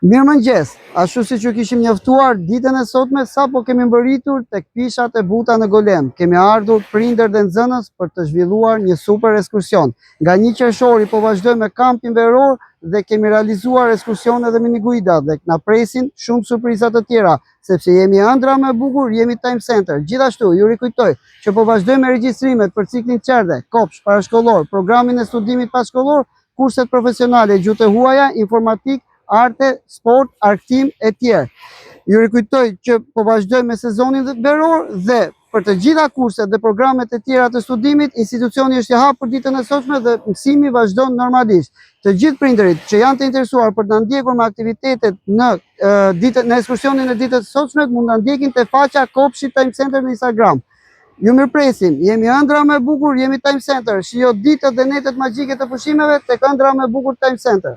Mirëmëngjes, ashtu siç ju kishim njoftuar ditën e sotme, sapo kemi mbërritur tek pishat e buta në Golem. Kemi ardhur prindër dhe nxënës për të zhvilluar një super ekskursion. Nga 1 qershori po vazhdojmë me kampin veror dhe kemi realizuar ekskursione dhe miniguida dhe na presin shumë surpriza të tjera, sepse jemi ëndra më e bukur, jemi Time Center. Gjithashtu ju rikujtoj që po vazhdojmë me regjistrimet për ciklin qerdhe, kopsh, parashkollor, programin e studimit pashkollor, kurset profesionale, gjuhë të huaja, informatik, arte, sport, arktim e tjerë. Ju rikujtoj që po vazhdojmë me sezonin veror dhe për të gjitha kurset dhe programet e tjera të studimit, institucioni është i hapur ditën e sotme dhe mësimi vazhdon normalisht. Të gjithë prindërit që janë të interesuar për të na ndjekur me aktivitetet në ekskursionin e ditës së sotme, mund na ndjekin te faqja Kopshi Time Center në Instagram. Ju mirëpresim, jemi ëndra më e bukur, jemi Time Center. Shijo ditët dhe netët magjike të pushimeve tek ëndra më e bukur Time Center.